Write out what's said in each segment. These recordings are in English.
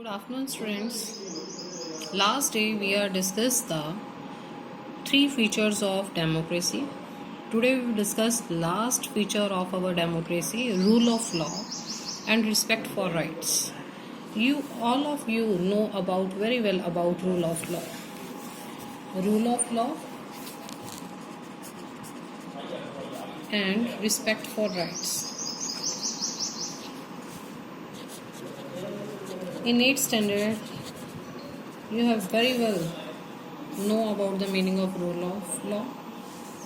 Good afternoon, students. Last day we are discussed the three features of democracy. Today we will discuss last feature of our democracy, rule of law and respect for rights. All of you know about very well about rule of law. Rule of law and respect for rights. In 8th standard, you have very well know about the meaning of rule of law.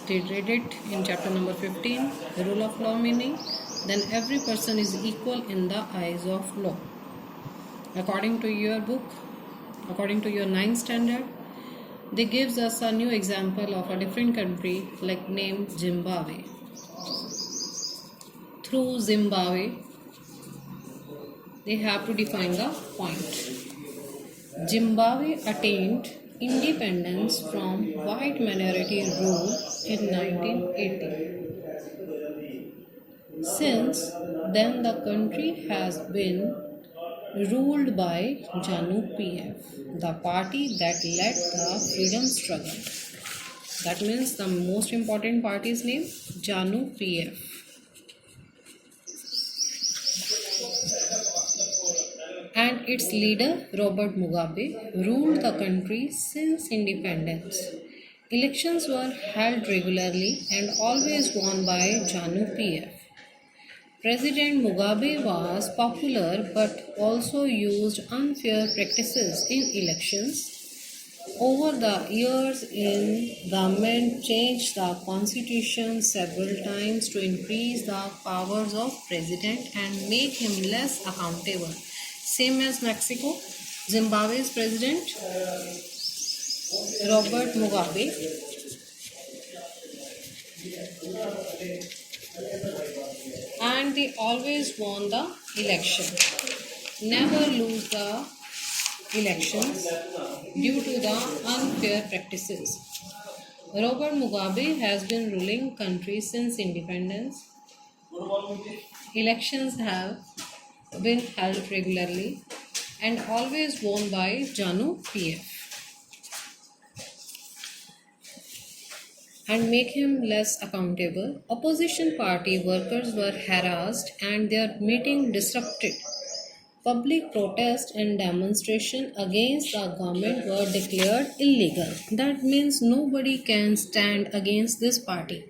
They read it in chapter number 15, the rule of law meaning. Then every person is equal in the eyes of law. According to your book, according to your 9th standard, they gives us a new example of a different country like named Zimbabwe. Through Zimbabwe, they have to define the point. Zimbabwe attained independence from white minority rule in 1980. Since then, the country has been ruled by ZANU-PF, the party that led the freedom struggle. That means the most important party's name, ZANU-PF. And its leader, Robert Mugabe, ruled the country since independence. Elections were held regularly and always won by ZANU-PF. President Mugabe was popular but also used unfair practices in elections. Over the years, the government changed the constitution several times to increase the powers of president and make him less accountable. Same as Mexico, Zimbabwe's president Robert Mugabe and they always won the election, never lose the elections due to the unfair practices. Robert Mugabe has been ruling country since independence. Elections have been held regularly and always won by ZANU-PF and make him less accountable. Opposition party workers were harassed and their meeting disrupted. Public protest and demonstration against the government were declared illegal. That means nobody can stand against this party.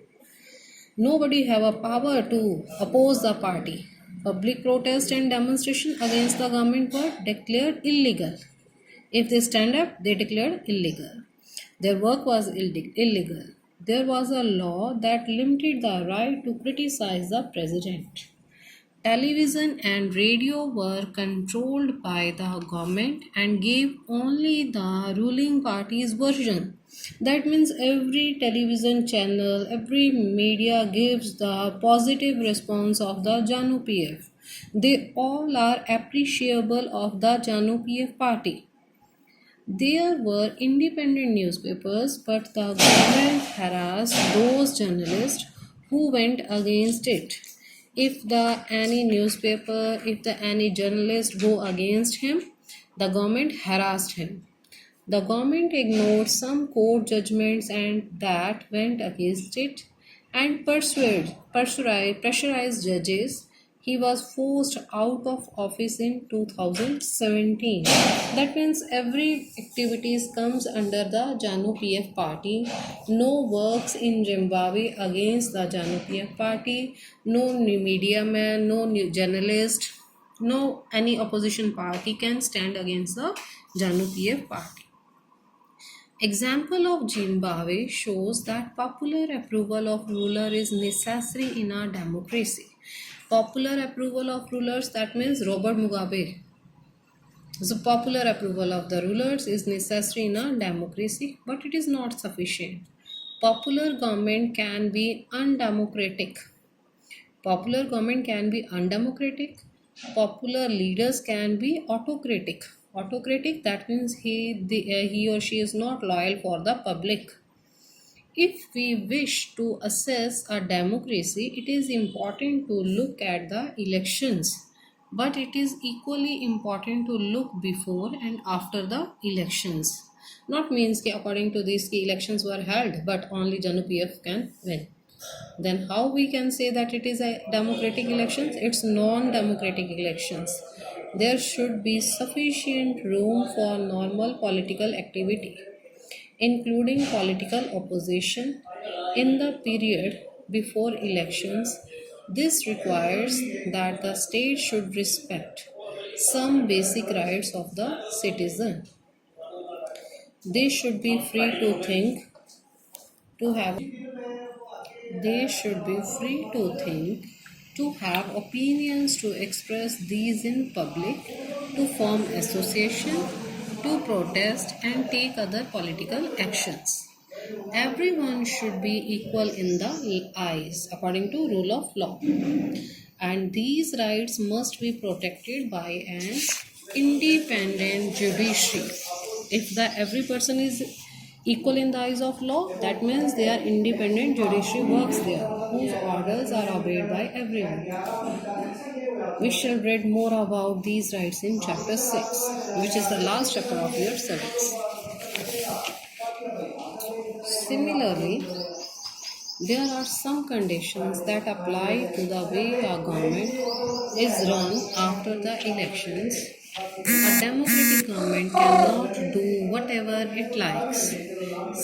Nobody have a power to oppose the party. Public protest and demonstration against the government were declared illegal. If they stand up, they declared illegal. Their work was illegal. There was a law that limited the right to criticize the president. Television and radio were controlled by the government and gave only the ruling party's version. That means every television channel, every media gives the positive response of the ZANU-PF. They all are appreciable of the ZANU-PF party. There were independent newspapers, but the government harassed those journalists who went against it. If any journalist go against him, the government harassed him. The government ignored some court judgments and that went against it and pressurized judges. He was forced out of office in 2017. That means every activities comes under the ZANU-PF party. No works in Zimbabwe against the ZANU-PF party. No media man, no journalist, no any opposition party can stand against the ZANU-PF party. Example of Zimbabwe shows that popular approval of ruler is necessary in a democracy. Popular approval of rulers, that means Robert Mugabe. So popular approval of the rulers is necessary in a democracy, but it is not sufficient. Popular government can be undemocratic. Popular government can be undemocratic. Popular leaders can be autocratic. Autocratic, that means he or she is not loyal for the public. If we wish to assess a democracy, it is important to look at the elections. but it is equally important to look before and after the elections. Not means कि according to this the elections were held, but only Janu PF can win. Then how we can say that it is a democratic elections? It's non-democratic elections. There should be sufficient room for normal political activity, including political opposition, in the period before elections. This requires that the state should respect some basic rights of the citizen. They should be free to think, to have They should be free to think, to have opinions, to express these in public, to form association, to protest and take other political actions. Everyone should be equal in the eyes according to rule of law, and these rights must be protected by an independent judiciary. If the every person is equal in the eyes of law, that means their independent judiciary works there, whose orders are obeyed by everyone. We shall read more about these rights in chapter 6, which is the last chapter of your studies. Similarly, there are some conditions that apply to the way a government is run after the elections. A democratic government cannot do whatever it likes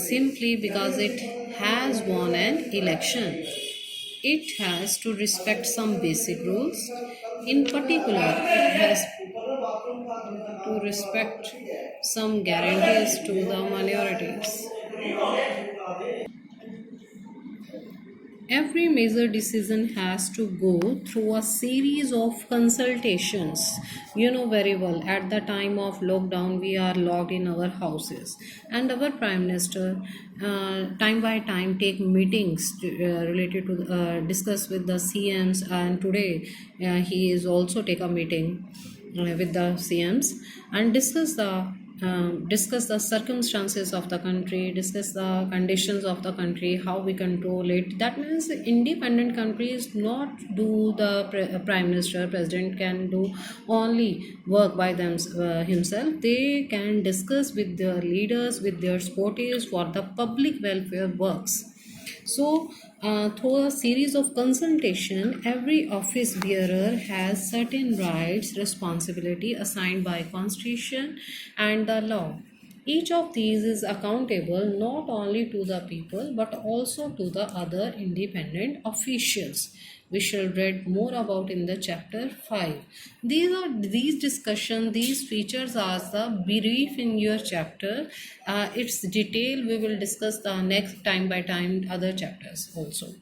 simply because it has won an election. It has to respect some basic rules. In particular, it has to respect some guarantees to the minorities. Every major decision has to go through a series of consultations. You know very well, at the time of lockdown, we are locked in our houses, and our Prime Minister, time by time, take meetings related to discuss with the CMs, and today he is also take a meeting with the CMs and discuss the circumstances of the country, discuss the conditions of the country, how we control it. That means independent countries not do the prime minister, president can do only work by them himself. They can discuss with their leaders, with their supporters for the public welfare works. So, through a series of consultation, every office bearer has certain rights, responsibility assigned by constitution and the law. Each of these is accountable not only to the people but also to the other independent officials. We shall read more about in the chapter 5. These discussion, these features are the brief in your chapter. Its detail we will discuss the next time by time other chapters also.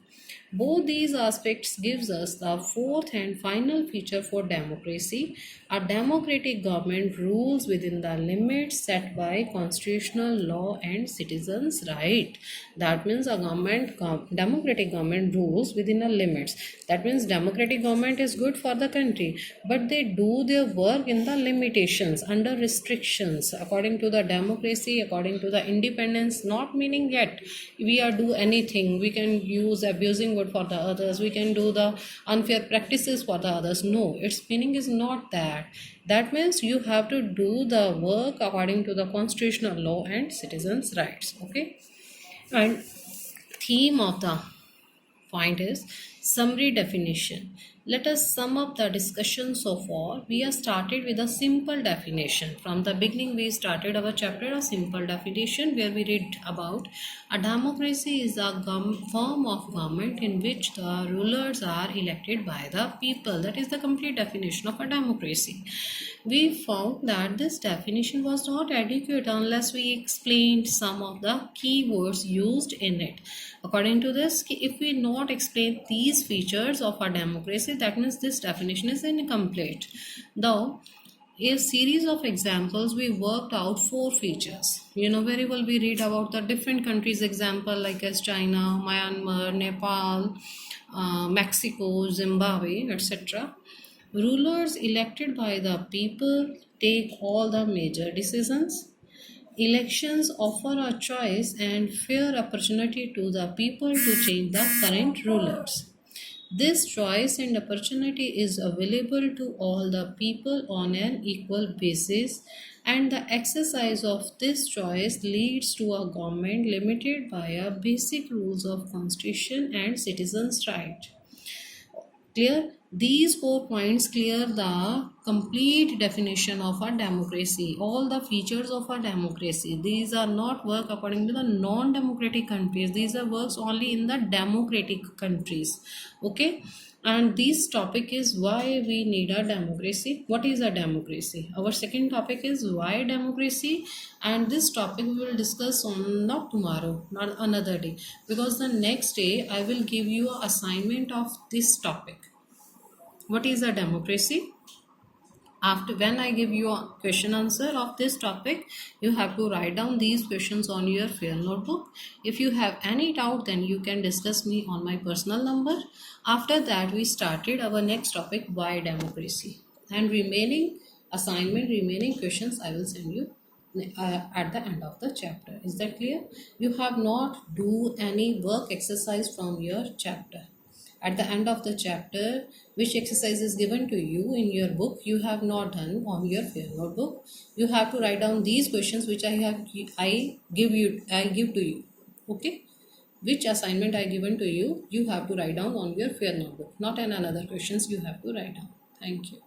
Both these aspects gives us the fourth and final feature for democracy. A democratic government rules within the limits set by constitutional law and citizens' right. That means democratic government rules within the limits. That means democratic government is good for the country, but they do their work in the limitations, under restrictions, according to the democracy, according to the independence. Not meaning yet we are do anything. We can use abusing for the others, we can do the unfair practices for the others. No, its meaning is not that. That means you have to do the work according to the constitutional law and citizens rights. Okay, and theme of the point is summary definition. Let us sum up the discussion so far. We have started with a simple definition. From the beginning, we started our chapter a simple definition where we read about a democracy is a form of government in which the rulers are elected by the people. That is the complete definition of a democracy. We found that this definition was not adequate unless we explained some of the key words used in it. According to this, if we not explain these features of a democracy, that means this definition is incomplete. Though, a series of examples, we worked out 4 features. You know very well, we read about the different countries example like as China, Myanmar, Nepal, Mexico, Zimbabwe, etc. Rulers elected by the people take all the major decisions. Elections offer a choice and fair opportunity to the people to change the current rulers. This choice and opportunity is available to all the people on an equal basis, and the exercise of this choice leads to a government limited by a basic rules of constitution and citizens' right. Clear? These 4 points clear the complete definition of a democracy, all the features of a democracy. These are not work according to the non-democratic countries. These are works only in the democratic countries. Okay. And this topic is why we need a democracy. What is a democracy? Our second topic is why democracy, and this topic we will discuss on not tomorrow, not another day, because the next day I will give you an assignment of this topic. What is a democracy? After when I give you a question answer of this topic, you have to write down these questions on your fair notebook. If you have any doubt, then you can discuss me on my personal number. After that, we started our next topic, why democracy, and remaining assignment, remaining questions I will send you at the end of the chapter. Is that clear? You have not do any work exercise from your chapter. At the end of the chapter, which exercise is given to you in your book, you have not done on your fair notebook. You have to write down these questions which I give to you. Okay, which assignment I given to you, you have to write down on your fair notebook, not another questions you have to write down. Thank you.